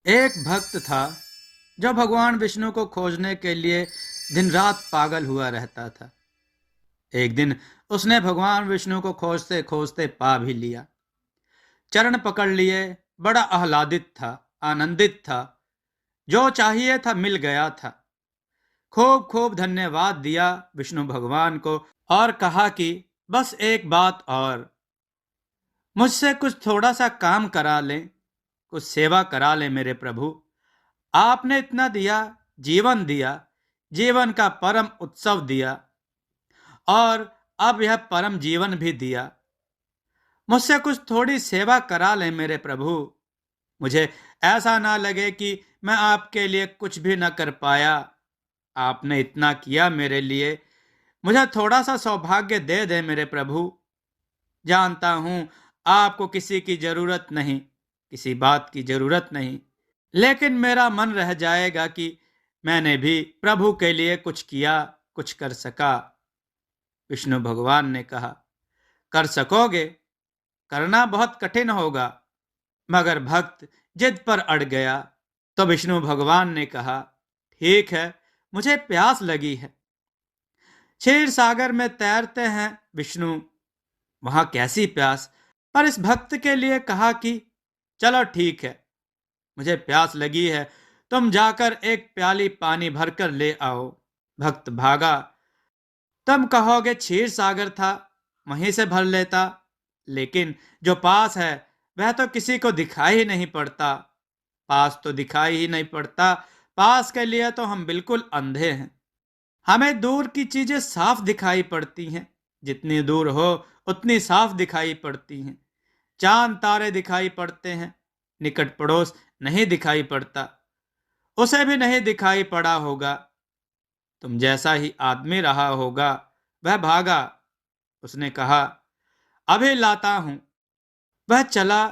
एक भक्त था जो भगवान विष्णु को खोजने के लिए दिन रात पागल हुआ रहता था। एक दिन उसने भगवान विष्णु को खोजते खोजते पा भी लिया। चरण पकड़ लिए, बड़ा आह्लादित था, आनंदित था। जो चाहिए था मिल गया था। खूब खूब धन्यवाद दिया विष्णु भगवान को और कहा कि बस एक बात और, मुझसे कुछ थोड़ा सा काम करा लें, कुछ सेवा करा लें मेरे प्रभु। आपने इतना दिया, जीवन दिया, जीवन का परम उत्सव दिया और अब यह परम जीवन भी दिया। मुझसे कुछ थोड़ी सेवा करा लें मेरे प्रभु। मुझे ऐसा ना लगे कि मैं आपके लिए कुछ भी न कर पाया। आपने इतना किया मेरे लिए, मुझे थोड़ा सा सौभाग्य दे दे मेरे प्रभु। जानता हूं आपको किसी की जरूरत नहीं, किसी बात की जरूरत नहीं, लेकिन मेरा मन रह जाएगा कि मैंने भी प्रभु के लिए कुछ किया, कुछ कर सका। विष्णु भगवान ने कहा, कर सकोगे, करना बहुत कठिन होगा। मगर भक्त जिद पर अड़ गया तो विष्णु भगवान ने कहा, ठीक है, मुझे प्यास लगी है। क्षीर सागर में तैरते हैं विष्णु, वहां कैसी प्यास। पर इस भक्त के लिए कहा कि चलो ठीक है, मुझे प्यास लगी है, तुम जाकर एक प्याली पानी भरकर ले आओ। भक्त भागा। तुम कहोगे क्षीर सागर था, वहीं से भर लेता, लेकिन जो पास है वह तो किसी को दिखाई ही नहीं पड़ता। पास तो दिखाई ही नहीं पड़ता, पास के लिए तो हम बिल्कुल अंधे हैं। हमें दूर की चीजें साफ दिखाई पड़ती हैं, जितनी दूर हो उतनी साफ दिखाई पड़ती हैं। चांद तारे दिखाई पड़ते हैं, निकट पड़ोस नहीं दिखाई पड़ता। उसे भी नहीं दिखाई पड़ा होगा। तुम जैसा ही आदमी रहा होगा, वह भागा। उसने कहा, अभी लाता हूं। वह चला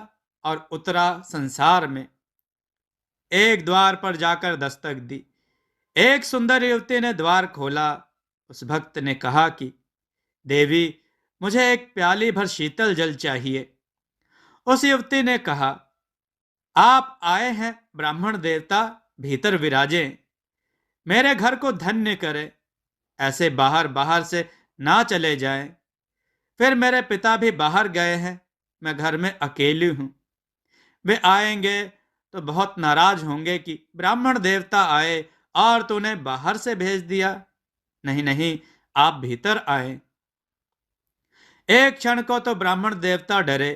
और उतरा संसार में। एक द्वार पर जाकर दस्तक दी। एक सुंदर युवती ने द्वार खोला। उस भक्त ने कहा कि देवी, मुझे एक प्याली भर शीतल जल चाहिए। उस युवती ने कहा, आप आए हैं ब्राह्मण देवता, भीतर विराजें, मेरे घर को धन्य करें। ऐसे बाहर बाहर से ना चले जाएं। फिर मेरे पिता भी बाहर गए हैं, मैं घर में अकेली हूं। वे आएंगे तो बहुत नाराज होंगे कि ब्राह्मण देवता आए और तूने बाहर से भेज दिया। नहीं नहीं, आप भीतर आए। एक क्षण को तो ब्राह्मण देवता डरे।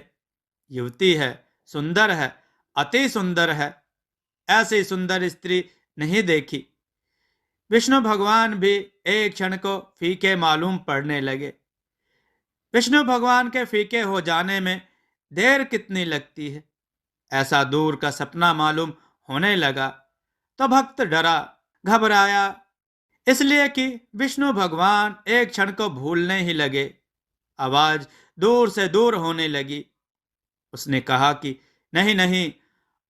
युवती है, सुंदर है, अति सुंदर है, ऐसी सुंदर स्त्री नहीं देखी। विष्णु भगवान भी एक क्षण को फीके मालूम पड़ने लगे। विष्णु भगवान के फीके हो जाने में देर कितनी लगती है, ऐसा दूर का सपना मालूम होने लगा। तो भक्त डरा, घबराया, इसलिए कि विष्णु भगवान एक क्षण को भूलने ही लगे। आवाज दूर से दूर होने लगी। उसने कहा कि नहीं नहीं।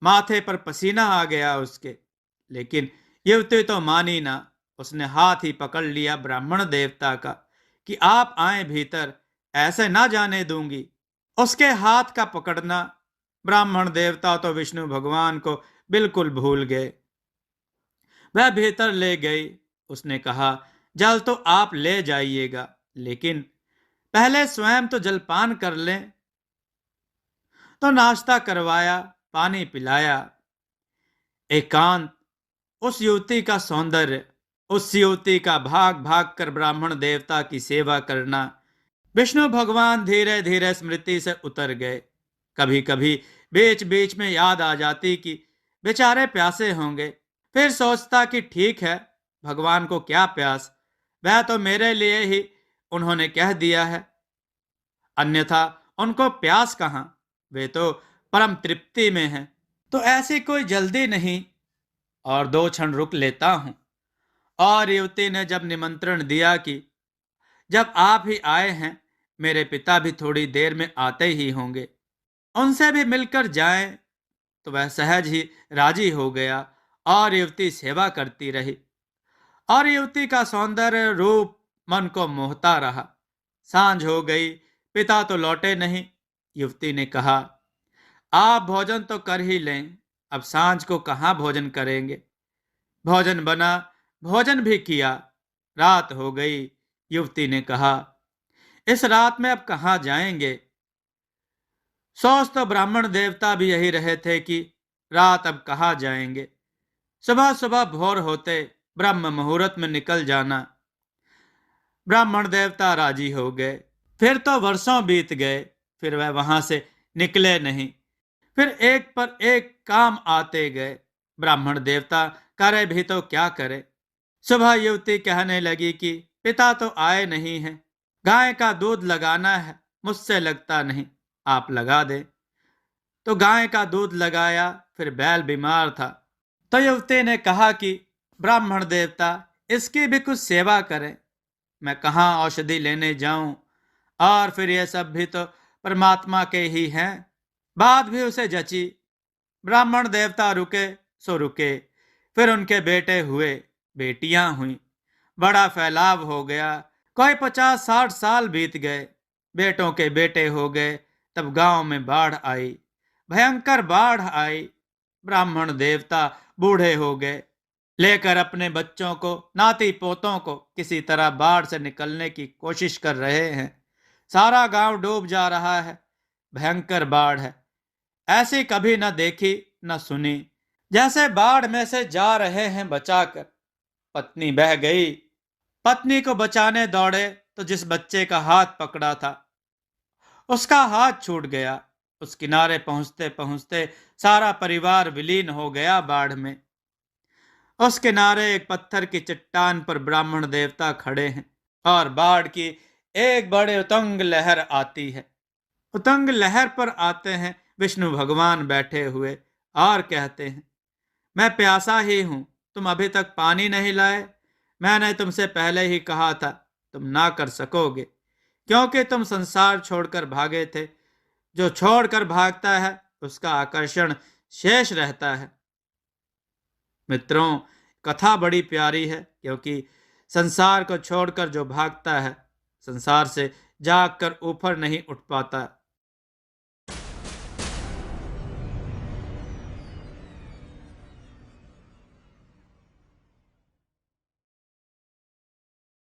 माथे पर पसीना आ गया उसके, लेकिन युवती तो मानी ना। उसने हाथ ही पकड़ लिया ब्राह्मण देवता का कि आप आए भीतर, ऐसे ना जाने दूंगी। उसके हाथ का पकड़ना, ब्राह्मण देवता तो विष्णु भगवान को बिल्कुल भूल गए। वह भीतर ले गई। उसने कहा, जल तो आप ले जाइएगा, लेकिन पहले स्वयं तो जलपान कर लें। तो नाश्ता करवाया, पानी पिलाया। एकांत, उस युवती का सौंदर्य, उस युवती का भाग भाग कर ब्राह्मण देवता की सेवा करना। विष्णु भगवान धीरे धीरे स्मृति से उतर गए। कभी कभी बीच बीच में याद आ जाती कि बेचारे प्यासे होंगे। फिर सोचता कि ठीक है, भगवान को क्या प्यास, वह तो मेरे लिए ही उन्होंने कह दिया है, अन्यथा उनको प्यास कहाँ, वे तो परम तृप्ति में हैं। तो ऐसी कोई जल्दी नहीं, और दो क्षण रुक लेता हूं। और युवती ने जब निमंत्रण दिया कि जब आप ही आए हैं, मेरे पिता भी थोड़ी देर में आते ही होंगे, उनसे भी मिलकर जाएं, तो वह सहज ही राजी हो गया और युवती सेवा करती रही। और युवती का सौंदर्य रूप मन को मोहता रहा। सांझ हो गई, पिता तो लौटे नहीं। युवती ने कहा, आप भोजन तो कर ही लें, अब सांझ को कहाँ भोजन करेंगे। भोजन बना, भोजन भी किया, रात हो गई। युवती ने कहा, इस रात में अब कहाँ जाएंगे। सोच तो ब्राह्मण देवता भी यही रहे थे कि रात अब कहाँ जाएंगे। सुबह सुबह भोर होते ब्रह्म मुहूर्त में निकल जाना। ब्राह्मण देवता राजी हो गए। फिर तो वर्षों बीत गए, फिर वह वहां से निकले नहीं। फिर एक पर एक काम आते गए। ब्राह्मण देवता करे भी तो क्या करे। सुबह युवती कहने लगी कि पिता तो आए नहीं हैं, गाय का दूध लगाना है, मुझसे लगता नहीं, आप लगा दे। तो गाय का दूध लगाया। फिर बैल बीमार था, तो युवती ने कहा कि ब्राह्मण देवता इसकी भी कुछ सेवा करें। मैं कहाँ औषधि लेने जाऊं, और फिर ये सब भी तो परमात्मा के ही हैं। बात भी उसे जची। ब्राह्मण देवता रुके सो रुके। फिर उनके बेटे हुए, बेटियां हुई, बड़ा फैलाव हो गया। कोई 50-60 साल बीत गए, बेटों के बेटे हो गए। तब गांव में बाढ़ आई, भयंकर बाढ़ आई। ब्राह्मण देवता बूढ़े हो गए, लेकर अपने बच्चों को, नाती पोतों को किसी तरह बाढ़ से निकलने की कोशिश कर रहे हैं। सारा गांव डूब जा रहा है, भयंकर बाढ़ है, ऐसी कभी न देखी न सुनी। जैसे बाढ़ में से जा रहे हैं बचाकर, पत्नी बह गई। पत्नी को बचाने दौड़े तो जिस बच्चे का हाथ पकड़ा था उसका हाथ छूट गया। उस किनारे पहुंचते पहुंचते सारा परिवार विलीन हो गया बाढ़ में। उस किनारे एक पत्थर की चट्टान पर ब्राह्मण देवता खड़े हैं, और बाढ़ की एक बड़े उतंग लहर आती है। उतंग लहर पर आते हैं विष्णु भगवान बैठे हुए, और कहते हैं, मैं प्यासा ही हूं, तुम अभी तक पानी नहीं लाए। मैंने तुमसे पहले ही कहा था तुम ना कर सकोगे, क्योंकि तुम संसार छोड़कर भागे थे। जो छोड़कर भागता है उसका आकर्षण शेष रहता है। मित्रों, कथा बड़ी प्यारी है, क्योंकि संसार को छोड़कर जो भागता है, संसार से जाग कर ऊपर नहीं उठ पाता।